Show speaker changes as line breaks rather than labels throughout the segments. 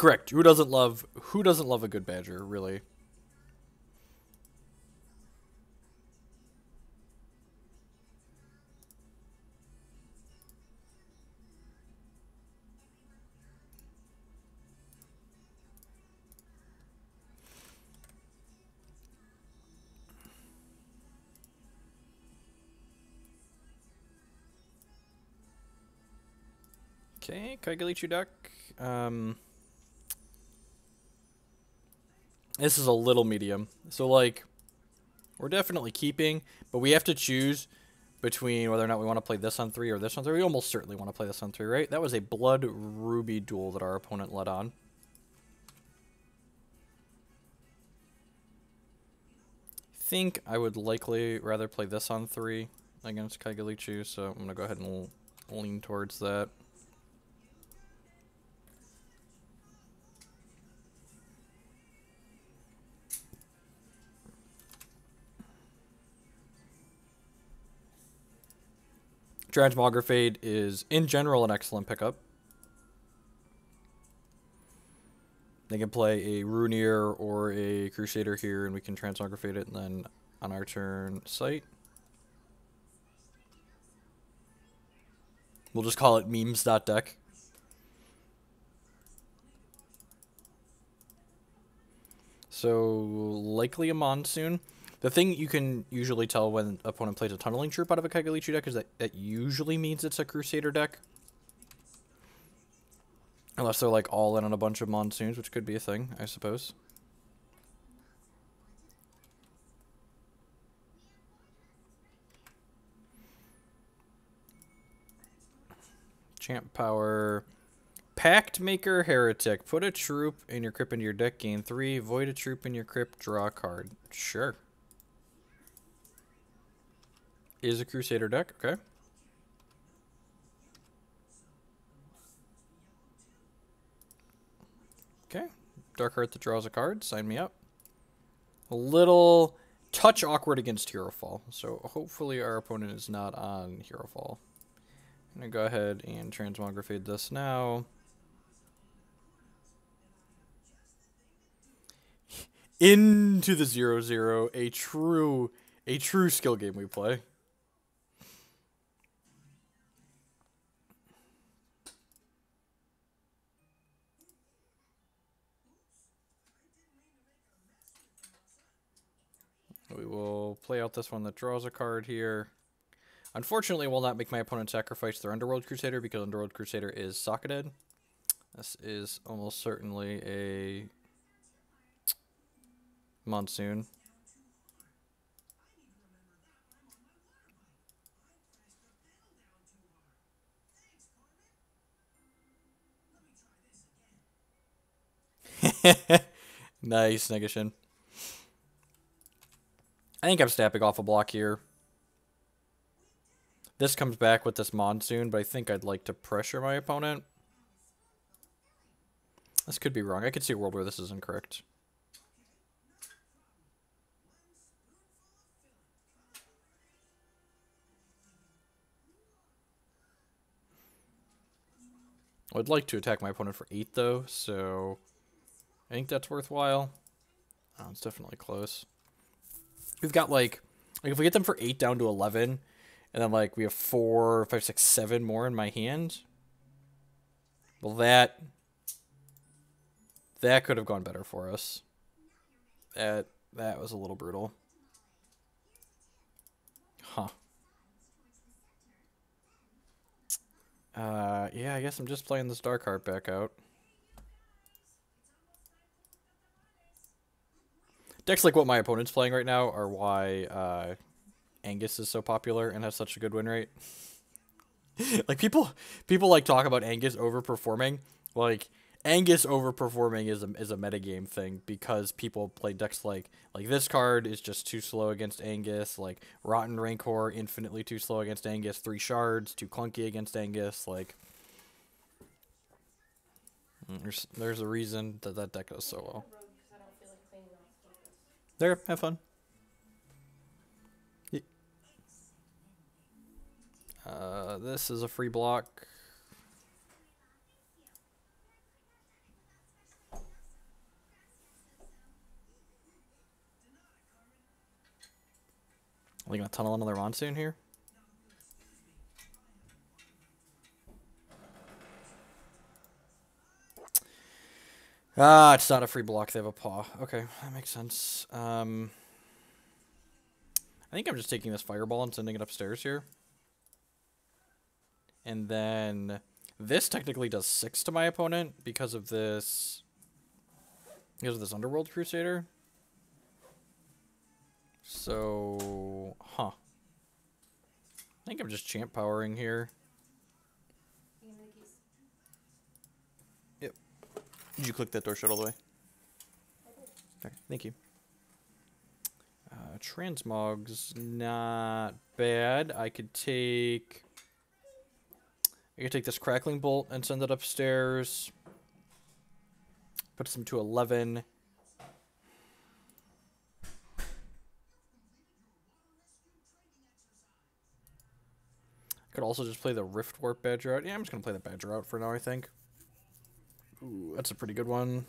Correct. Who doesn't love a good badger, really? Okay, Kaigalichu duck. Um, this is a little medium. So like we're definitely keeping, but we have to choose between whether or not we want to play this on 3 or this on 3. We almost certainly want to play this on 3, right? That was a Blood Ruby duel that our opponent led on. I think I would likely rather play this on 3 against Kaigalichu, so I'm going to go ahead and lean towards that. Transmogrifade is, in general, an excellent pickup. They can play a Runier or a Crusader here, and we can Transmogrifade it, and then on our turn, Sight. We'll just call it memes.deck. So, likely a Monsoon. The thing you can usually tell when an opponent plays a Tunneling Troop out of a Kaigalichu deck is that usually means it's a Crusader deck. Unless they're like all in on a bunch of Monsoons, which could be a thing, I suppose. Champ Power. Pact Maker Heretic. Put a troop in your crypt into your deck, gain 3. Void a troop in your crypt, draw a card. Sure. Is a Crusader deck, okay. Okay. Dark Heart that draws a card, sign me up. A little touch awkward against Hero Fall, so hopefully our opponent is not on Hero Fall. I'm going to go ahead and Transmogrifade this now. Into the 0-0, a true skill game we play. We will play out this one that draws a card here. Unfortunately, I will not make my opponent sacrifice their Underworld Crusader because Underworld Crusader is socketed. This is almost certainly a Monsoon. Nice, Negashin. I think I'm snapping off a block here. This comes back with this Monsoon, but I think I'd like to pressure my opponent. This could be wrong. I could see a world where this is incorrect. I would like to attack my opponent for 8, though, so I think that's worthwhile. Oh, it's definitely close. We've got, like if we get them for 8 down to 11, and then, like, we have 4, 5, 6, 7 more in my hand, well, that could have gone better for us. That was a little brutal. Huh. Yeah, I guess I'm just playing this Dark Heart back out. Decks like what my opponent's playing right now are why Angus is so popular and has such a good win rate. Like, people like talk about Angus overperforming. Like, Angus overperforming is a metagame thing because people play decks like this card is just too slow against Angus, like Rotten Rancor infinitely too slow against Angus, 3 shards too clunky against Angus, like there's a reason that deck goes so well. There, have fun. This is a free block. Are they gonna tunnel another monsoon here? Ah, it's not a free block. They have a paw. Okay, that makes sense. I think I'm just taking this fireball and sending it upstairs here. And then this technically does 6 to my opponent because of this Underworld Crusader. So, I think I'm just champ powering here. Yep. Did you click that door shut all the way? Okay, thank you. Transmog's not bad. I could take this Crackling Bolt and send it upstairs. Puts them to 11. Could also just play the Rift Warp Badger out. Yeah, I'm just going to play the Badger out for now, I think. Ooh, that's a pretty good one.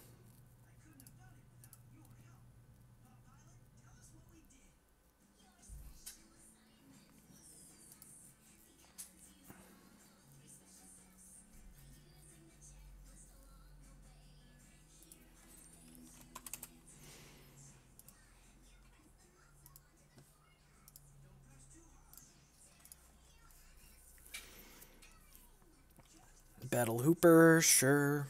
Battle Hooper, sure.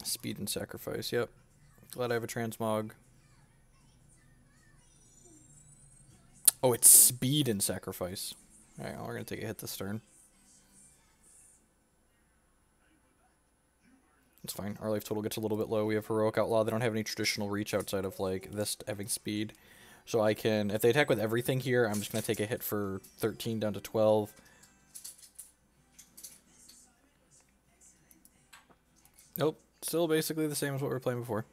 Speed and Sacrifice, yep. Glad I have a Transmog. Oh, it's Speed and Sacrifice. Alright, well, we're going to take a hit this turn. It's fine. Our life total gets a little bit low. We have Heroic Outlaw. They don't have any traditional reach outside of, like, this having speed. So I can, if they attack with everything here, I'm just going to take a hit for 13 down to 12. Nope. Still basically the same as what we were playing before.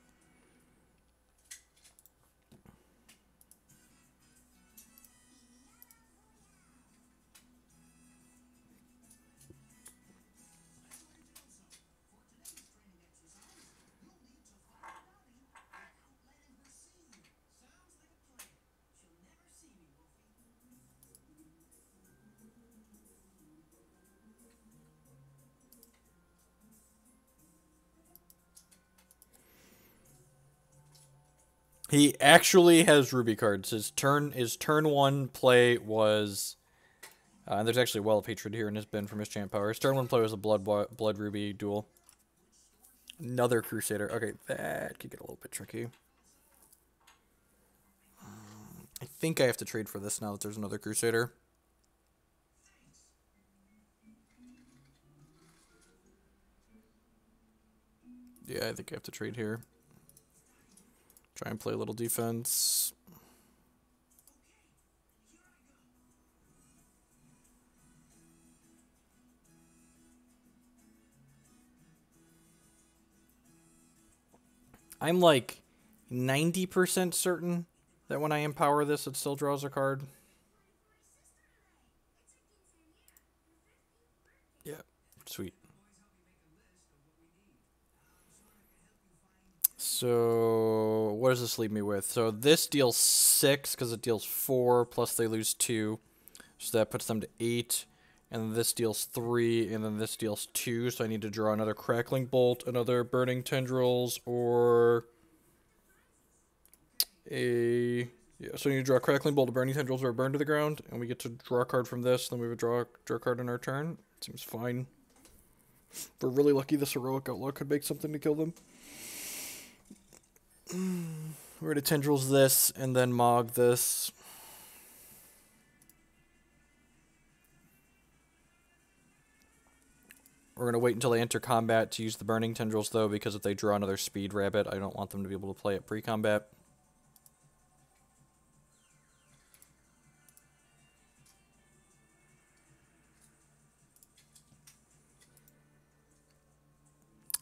He actually has Ruby cards. His turn 1 play was, and there's actually Well of Hatred here in his bin from his champ power. His turn 1 play was a Blood Ruby duel. Another Crusader. Okay, that could get a little bit tricky. I think I have to trade for this now that there's another Crusader. Yeah, I think I have to trade here. Try and play a little defense. I'm like 90% certain that when I empower this, it still draws a card. Yeah, sweet. So, what does this leave me with? So, this deals 6 because it deals 4, plus they lose 2. So, that puts them to 8. And then this deals 3, and then this deals 2. So, I need to draw another Crackling Bolt, another Burning Tendrils, or a... Yeah, so I need to draw a Crackling Bolt, a Burning Tendrils, or a Burn to the ground. And we get to draw a card from this. Then we would draw a card on our turn. Seems fine. If we're really lucky, this Heroic Outlaw could make something to kill them. We're going to Tendrils this, and then Mog this. We're going to wait until they enter combat to use the Burning Tendrils, though, because if they draw another Speed Rabbit, I don't want them to be able to play it pre-combat.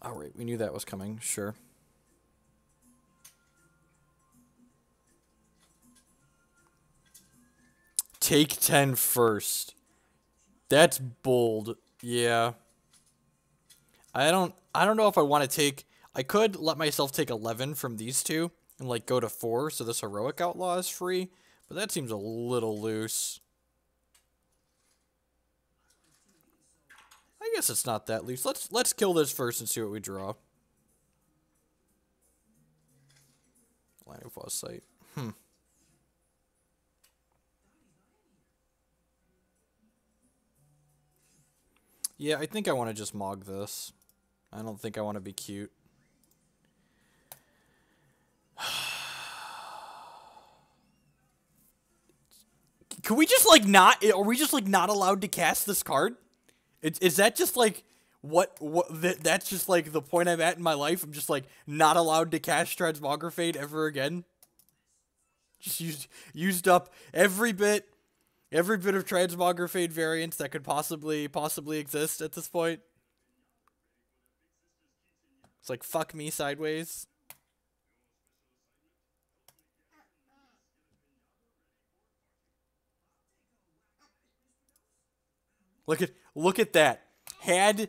Alright, we knew that was coming, sure. Take 10 first. That's bold. Yeah. I don't know if I want to take... I could let myself take 11 from these two, and like go to 4, so this heroic outlaw is free, but that seems a little loose. I guess it's not that loose. Let's kill this first and see what we draw. Line of Sight. Yeah, I think I want to just Mog this. I don't think I want to be cute. Can we just like not? Are we just like not allowed to cast this card? Is that just like what that's just like the point I'm at in my life? I'm just like not allowed to cast Transmogrifade ever again. Just used up every bit of Transmogrifade variance that could possibly exist at this point. It's like fuck me sideways. Look at that. Had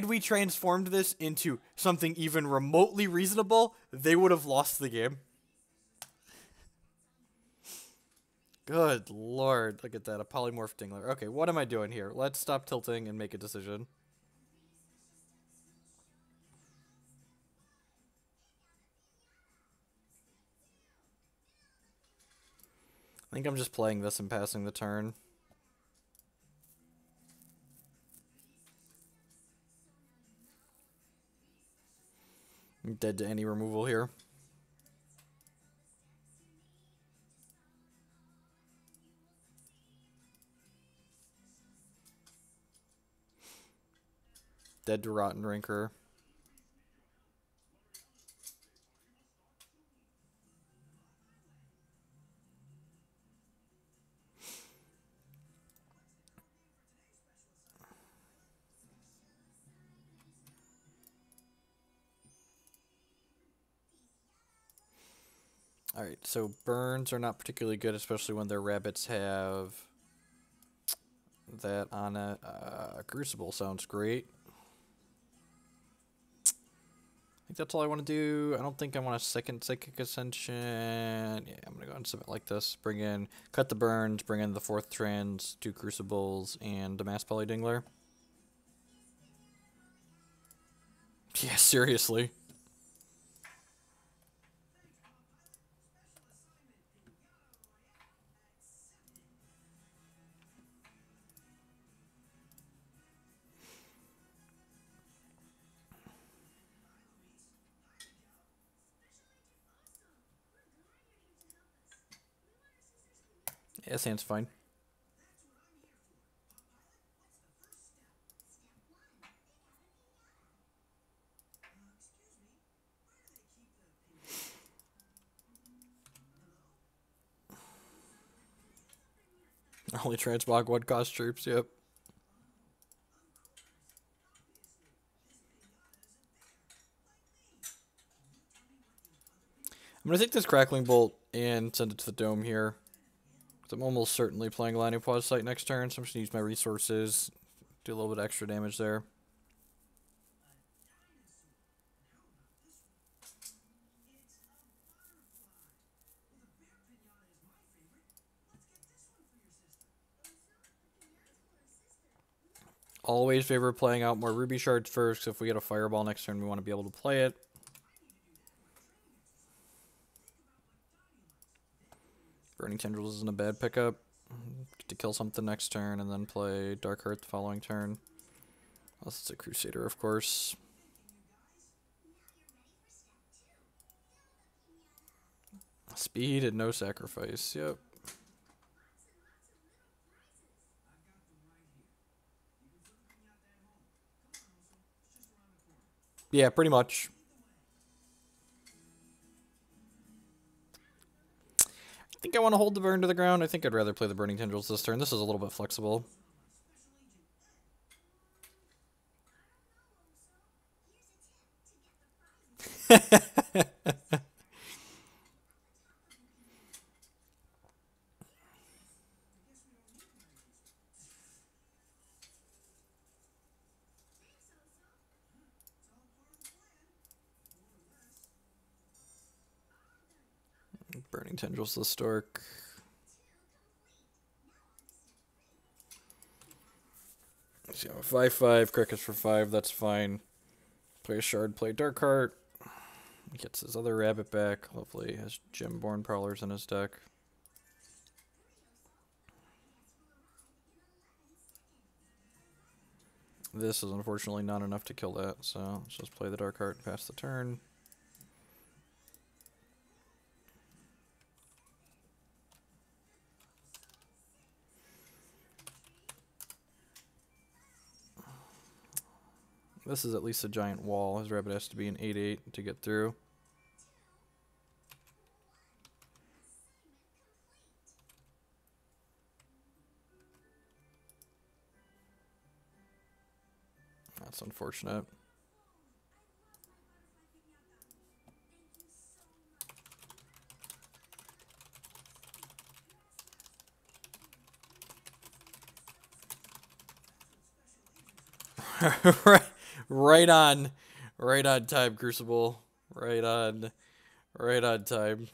we transformed this into something even remotely reasonable, they would have lost the game. Good lord, look at that, a polymorph Dingler. Okay, what am I doing here? Let's stop tilting and make a decision. I think I'm just playing this and passing the turn. I'm dead to any removal here. Dead to Rotten Rinker. Alright, so burns are not particularly good, especially when their rabbits have that on it. Crucible sounds great. I think that's all I want to do. I don't think I want a second Psychic Ascension. Yeah, I'm going to go and submit like this. Bring in, cut the burns, bring in the 4th trans, 2 Crucibles, and a Mass Poly Dingler. Yeah, seriously. Yeah, Sand's fine. Only transmog 1 cost troops, yep. I'm going to take this Crackling Bolt and send it to the dome here. I'm almost certainly playing Line of Sight next turn, so I'm just going to use my resources, do a little bit extra damage there. Always favor playing out more Ruby Shards first, so if we get a Fireball next turn, we want to be able to play it. Burning Tendrils isn't a bad pickup. Get to kill something next turn, and then play Dark Heart the following turn. Unless it's a Crusader, of course. Speed and no sacrifice, yep. Yeah, pretty much. I think I want to hold the burn to the ground. I think I'd rather play the Burning Tendrils this turn. This is a little bit flexible. Burning Tendrils to the Stork. So 5/5, Crickets for 5, that's fine. Play a Shard, play Darkheart. Gets his other rabbit back. Hopefully he has Gemborn Prowlers in his deck. This is unfortunately not enough to kill that, so let's just play the Darkheart and pass the turn. This is at least a giant wall. His rabbit has to be an 8/8 to get through. That's unfortunate. Right on time, Crucible. Right on time.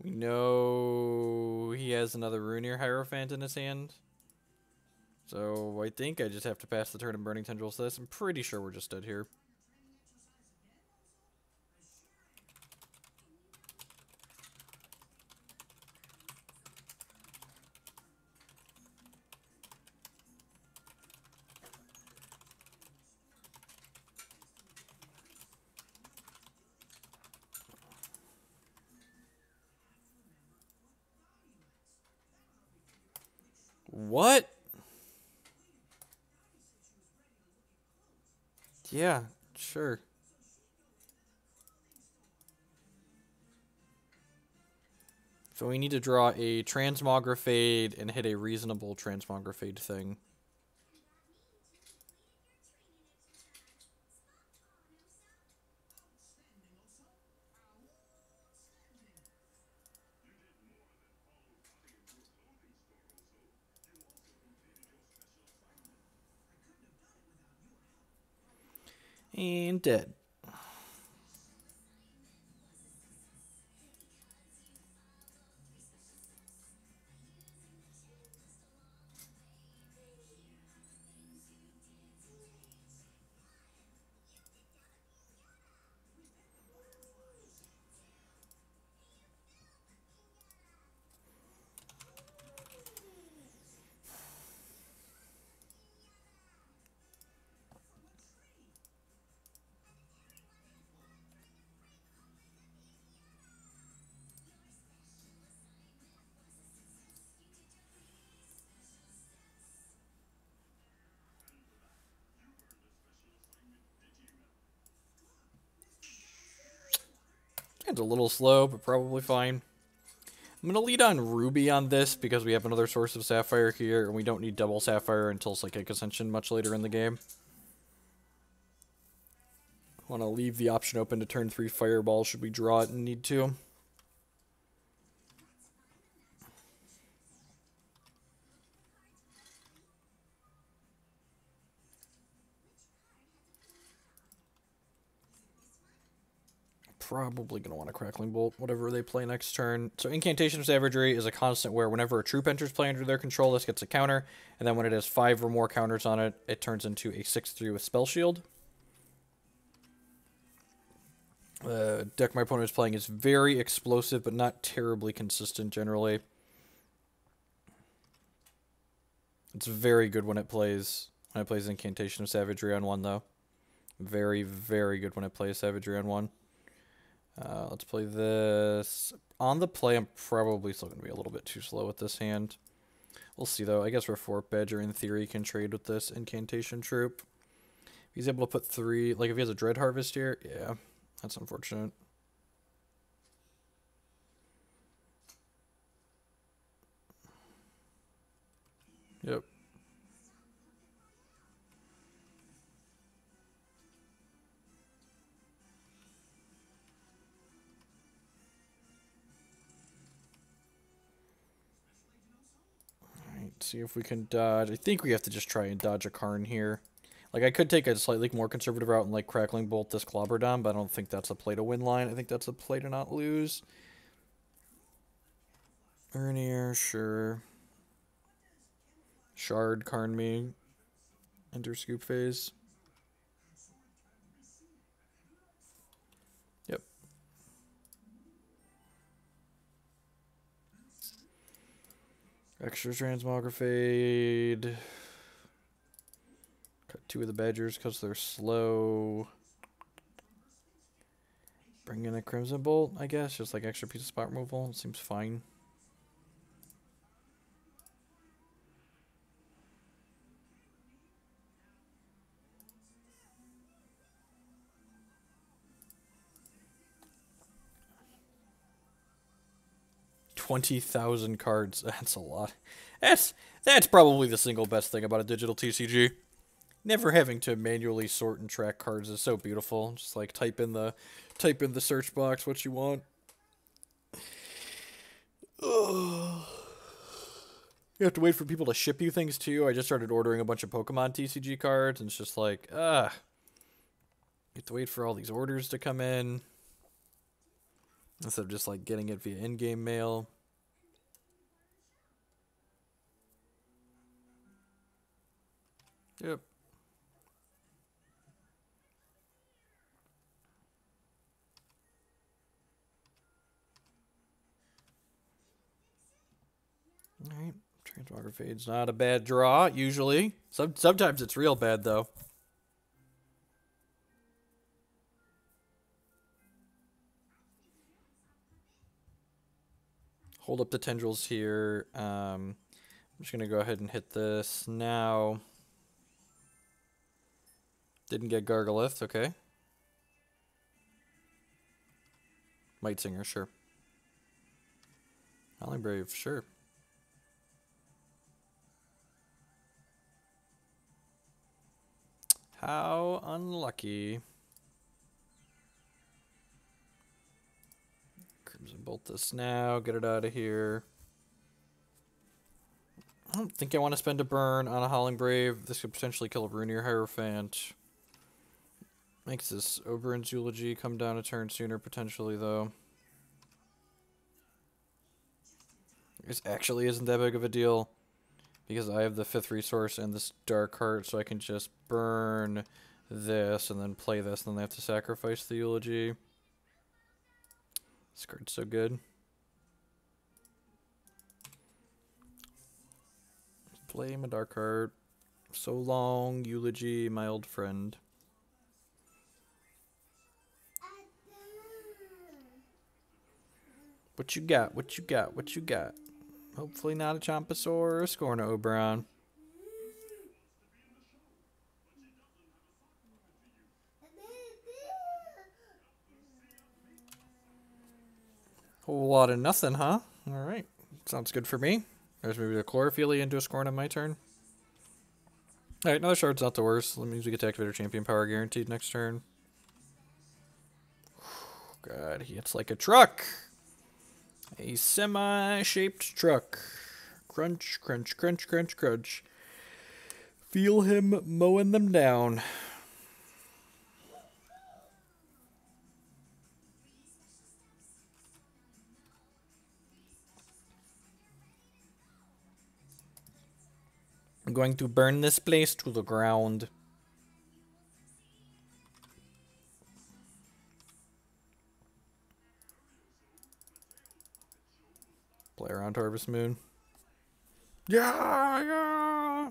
We know he has another Runir Hierophant in his hand. So I think I just have to pass the turn and Burning Tendrils this. I'm pretty sure we're just dead here. What? Yeah, sure. So we need to draw a Transmogrifade and hit a reasonable Transmogrifade thing. And dead. It's a little slow, but probably fine. I'm going to lead on Ruby on this because we have another source of Sapphire here, and we don't need double Sapphire until Psychic Ascension much later in the game. Want to leave the option open to turn 3 Fireball should we draw it and need to. Probably going to want a Crackling Bolt, whatever they play next turn. So Incantation of Savagery is a constant where whenever a troop enters play under their control, this gets a counter. And then when it has 5 or more counters on it, it turns into a 6/3 with Spell Shield. Deck my opponent is playing is very explosive, but not terribly consistent generally. It's very good when it plays Incantation of Savagery on 1, though. Very, very good when it plays Savagery on 1. Let's play this. On the play, I'm probably still going to be a little bit too slow with this hand. We'll see, though. I guess Refork Badger, in theory, can trade with this Incantation Troop. If he's able to put 3... Like, if he has a Dread Harvest here, yeah, that's unfortunate. Yep. Alright, see if we can dodge. I think we have to just try and dodge a Karn here. Like, I could take a slightly more conservative route and, like, Crackling Bolt this Clobberdom, but I don't think that's a play to win line. I think that's a play to not lose. Vernier, sure. Shard, Karn me. Enter scoop phase. Yep. Extra Transmogrifade. Cut 2 of the Badgers because they're slow. Bring in a Crimson Bolt, I guess. Just like extra piece of spot removal. Seems fine. $20,000 cards. That's a lot. That's probably the single best thing about a digital TCG. Never having to manually sort and track cards is so beautiful. Just like type in the search box what you want. Ugh. You have to wait for people to ship you things too. I just started ordering a bunch of Pokemon TCG cards, and it's just like, you have to wait for all these orders to come in instead of just like getting it via in-game mail. Yep. Alright. Transmogrifade's not a bad draw, usually. Sometimes it's real bad, though. Hold up the tendrils here. I'm just going to go ahead and hit this now. Didn't get Gargalith, okay. Might Singer, sure. Howling Brave, sure. How unlucky. Crimson Bolt this now. Get it out of here. I don't think I want to spend a burn on a Howling Brave. This could potentially kill a Runir Hierophant. Makes this Oberon's Eulogy come down a turn sooner, potentially, though. This actually isn't that big of a deal, because I have the 5th resource and this Dark Heart, so I can just burn this and then play this, and then they have to sacrifice the Eulogy. This card's so good. Play my Dark Heart. So long, Eulogy, my old friend. What you got? What you got? What you got? Hopefully not a Champasor or a Scorna Oberon. Whole lot of nothing, huh? Alright. Sounds good for me. There's maybe a Chlorophyll into a Scorna my turn. Alright, another shard's not the worst. That means we get to activate our champion power guaranteed next turn. God, he hits like a truck. A semi-shaped truck. Crunch, crunch, crunch, crunch, crunch. Feel him mowing them down. I'm going to burn this place to the ground. Play around Harvest Moon. Yeah.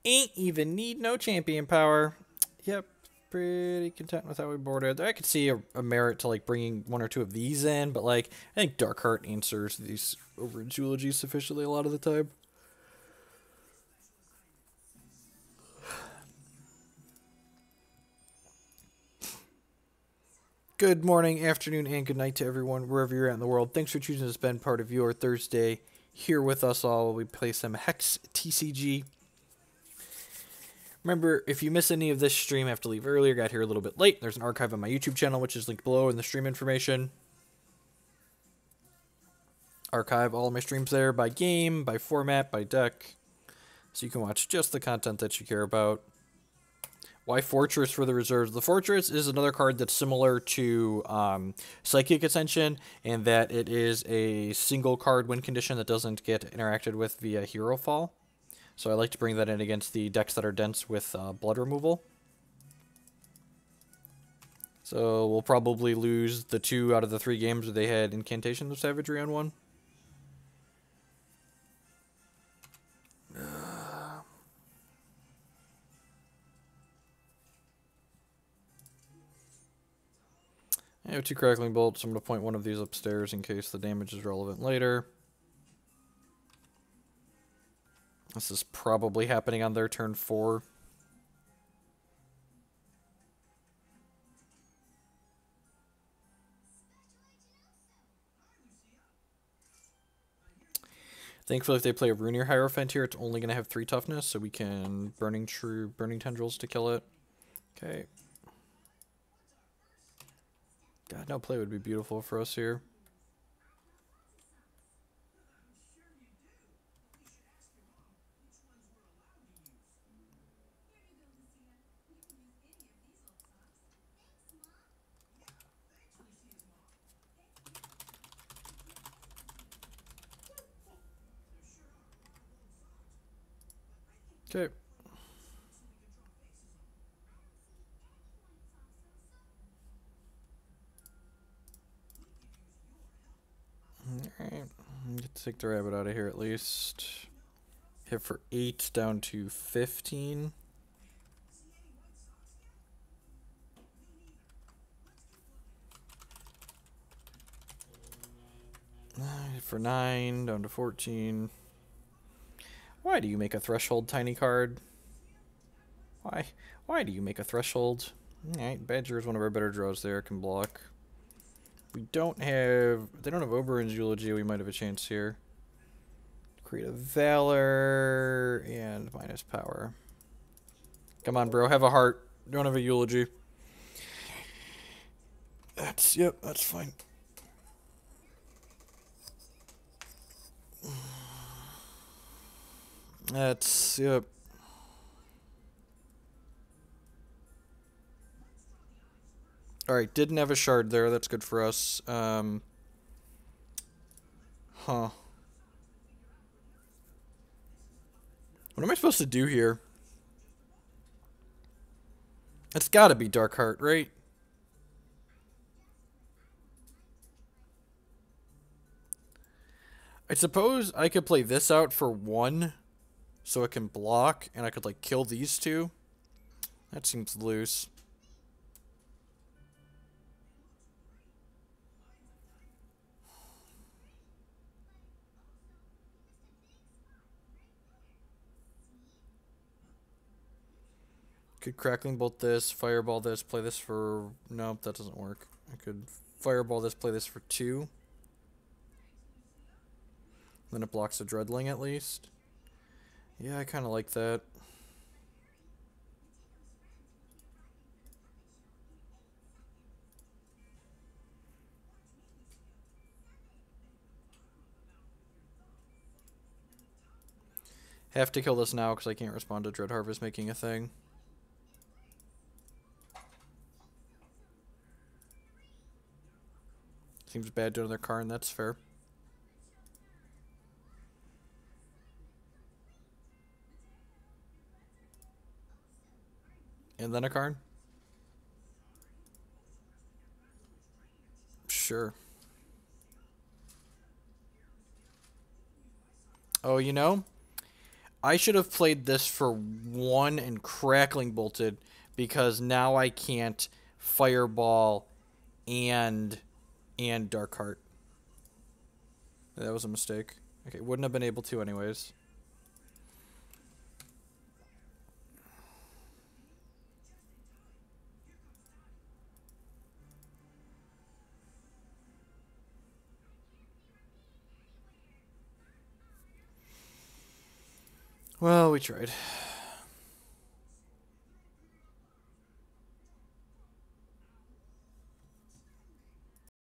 Ain't even need no champion power. Yep, pretty content with how we boarded. I could see a merit to like bringing 1 or 2 of these in, but like I think Darkheart answers these Oberon's Eulogy sufficiently a lot of the time. Good morning, afternoon, and good night to everyone, wherever you're at in the world. Thanks for choosing to spend part of your Thursday here with us all while we play some Hex TCG. Remember, if you miss any of this stream, I have to leave earlier, got here a little bit late. There's an archive on my YouTube channel, which is linked below in the stream information. Archive all of my streams there by game, by format, by deck, so you can watch just the content that you care about. Why Fortress for the reserves? The Fortress is another card that's similar to Psychic Ascension, in that it is a single card win condition that doesn't get interacted with via Hero Fall. So I like to bring that in against the decks that are dense with blood removal. So we'll probably lose the 2 out of the 3 games where they had Incantation of Savagery on one. I have 2 Crackling Bolts. I'm going to point one of these upstairs in case the damage is relevant later. This is probably happening on their turn 4. Thankfully, if they play a Runir Hierophant here, it's only going to have 3 toughness, so we can Burning Tendrils to kill it. Okay. God, no play would be beautiful for us here. Okay. Alright. Get to take the rabbit out of here at least. Hit for 8 down to 15. Hit for 9 down to 14. Why do you make a threshold tiny card? Why? Why do you make a threshold? Alright, Badger is one of our better draws there, can block. We don't have... They don't have Oberyn's Eulogy, we might have a chance here. Create a Valor and minus power. Come on, bro, have a heart. Don't have a Eulogy. Yep, that's fine. Yep. Alright, didn't have a shard there. That's good for us. Huh. What am I supposed to do here? It's gotta be Darkheart, right? I suppose I could play this out for 1, so it can block, and I could, like, kill these 2. That seems loose. Could Crackling Bolt this, Fireball this, play this for... Nope, that doesn't work. I could Fireball this, play this for 2. Then it blocks a Dreadling at least. Yeah, I kind of like that. Have to kill this now because I can't respond to Dread Harvest making a thing. Seems bad to another Karn, that's fair. And then a Karn? Sure. Oh, you know? I should have played this for 1 and Crackling Bolted, because now I can't Fireball and Darkheart. That was a mistake. Okay, wouldn't have been able to anyways. Well, we tried.